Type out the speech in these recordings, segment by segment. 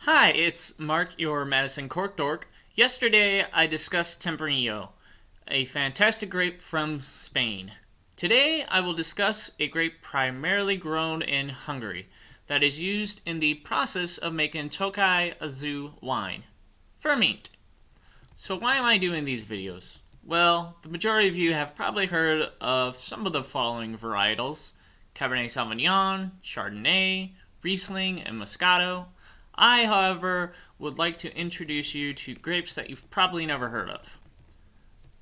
Hi, it's Mark, your Madison Cork Dork. Yesterday I discussed Tempranillo, a fantastic grape from Spain. Today I will discuss a grape primarily grown in Hungary that is used in the process of making Tokaji-Aszu wine. Furmint. So why am I doing these videos? Well, the majority of you have probably heard of some of the following varietals: Cabernet Sauvignon, Chardonnay, Riesling, and Moscato. I, however, would like to introduce you to grapes that you've probably never heard of.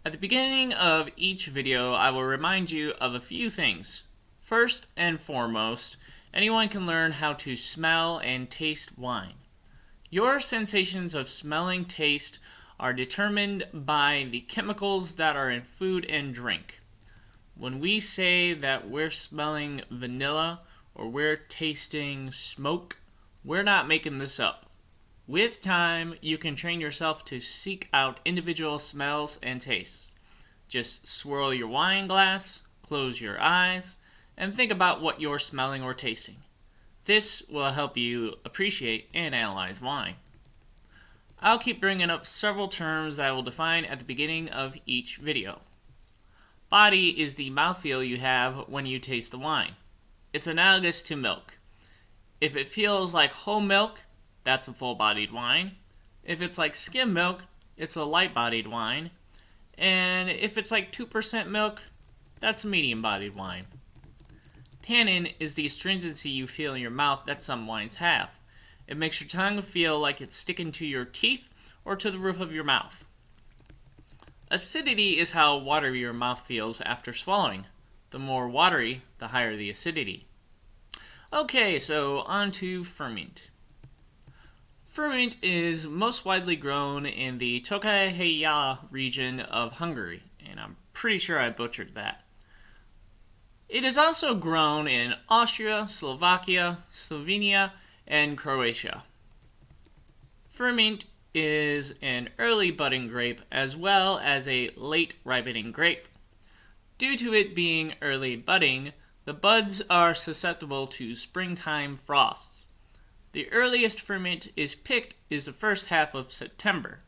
At the beginning of each video, I will remind you of a few things. First and foremost, anyone can learn how to smell and taste wine. Your sensations of smell and taste are determined by the chemicals that are in food and drink. When we say that we're smelling vanilla or we're tasting smoke, we're not making this up. With time, you can train yourself to seek out individual smells and tastes. Just swirl your wine glass, close your eyes, and think about what you're smelling or tasting. This will help you appreciate and analyze wine. I'll keep bringing up several terms that I will define at the beginning of each video. Body is the mouthfeel you have when you taste the wine. It's analogous to milk. If it feels like whole milk, that's a full-bodied wine. If it's like skim milk, it's a light-bodied wine. And if it's like 2% milk, that's a medium-bodied wine. Tannin is the astringency you feel in your mouth that some wines have. It makes your tongue feel like it's sticking to your teeth or to the roof of your mouth. Acidity is how watery your mouth feels after swallowing. The more watery, the higher the acidity. Okay, so on to Furmint. Furmint is most widely grown in the Tokaji-Aszu region of Hungary, and I'm pretty sure I butchered that. It is also grown in Austria, Slovakia, Slovenia, and Croatia. Furmint is an early budding grape as well as a late ripening grape. Due to it being early budding, the buds are susceptible to springtime frosts. The earliest Furmint is picked is the first half of September.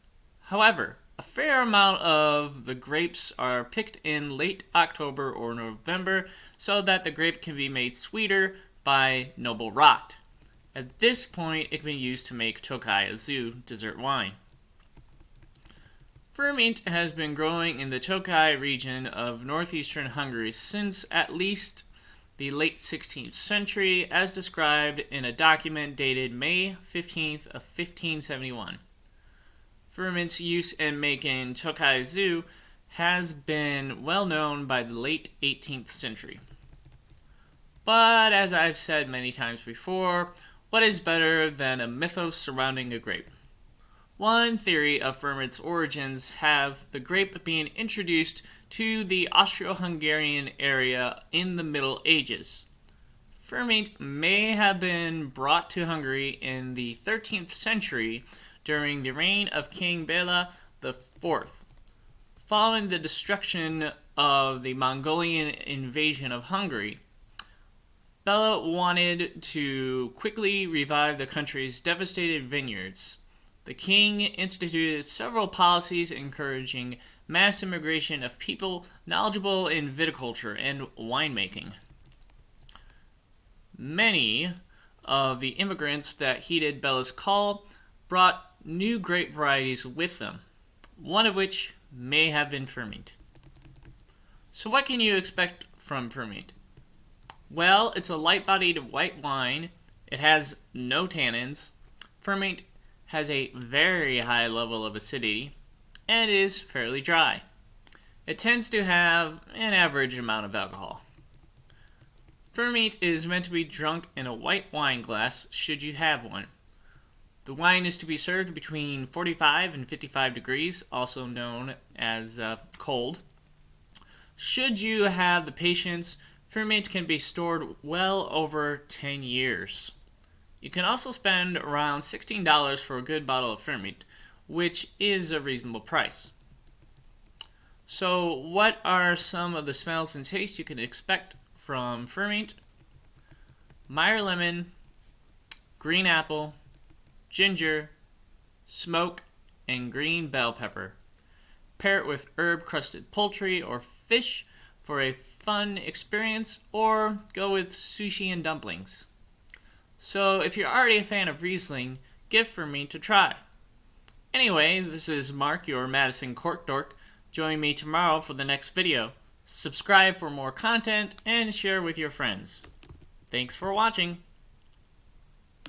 However, a fair amount of the grapes are picked in late October or November so that the grape can be made sweeter by noble rot. At this point, it can be used to make Tokaji-Aszu dessert wine. Furmint has been growing in the Tokaj region of northeastern Hungary since at least the late 16th century, as described in a document dated May 15th of 1571. Furmint's use in making Tokaji-Aszu has been well known by the late 18th century. But as I've said many times before, what is better than a mythos surrounding a grape? One theory of Furmint's origins have the grape being introduced to the Austro-Hungarian area in the Middle Ages. Furmint may have been brought to Hungary in the 13th century during the reign of King Bela IV. Following the destruction of the Mongolian invasion of Hungary, Bela wanted to quickly revive the country's devastated vineyards. The king instituted several policies encouraging mass immigration of people knowledgeable in viticulture and winemaking. Many of the immigrants that heeded Bela's call brought new grape varieties with them, one of which may have been Furmint. So what can you expect from Furmint? Well, it's a light-bodied white wine. It has no tannins. Furmint has a very high level of acidity and is fairly dry. It tends to have an average amount of alcohol. Furmint is meant to be drunk in a white wine glass should you have one. The wine is to be served between 45 and 55 degrees, also known as cold. Should you have the patience, Furmint can be stored well over 10 years. You can also spend around $16 for a good bottle of Furmint, which is a reasonable price. So what are some of the smells and tastes you can expect from Furmint? Meyer lemon, green apple, ginger, smoke, and green bell pepper. Pair it with herb-crusted poultry or fish for a fun experience, or go with sushi and dumplings. So if you're already a fan of Riesling, give Furmint a try. Anyway, this is Mark, your Madison Cork Dork. Join me tomorrow for the next video. Subscribe for more content and share with your friends. Thanks for watching.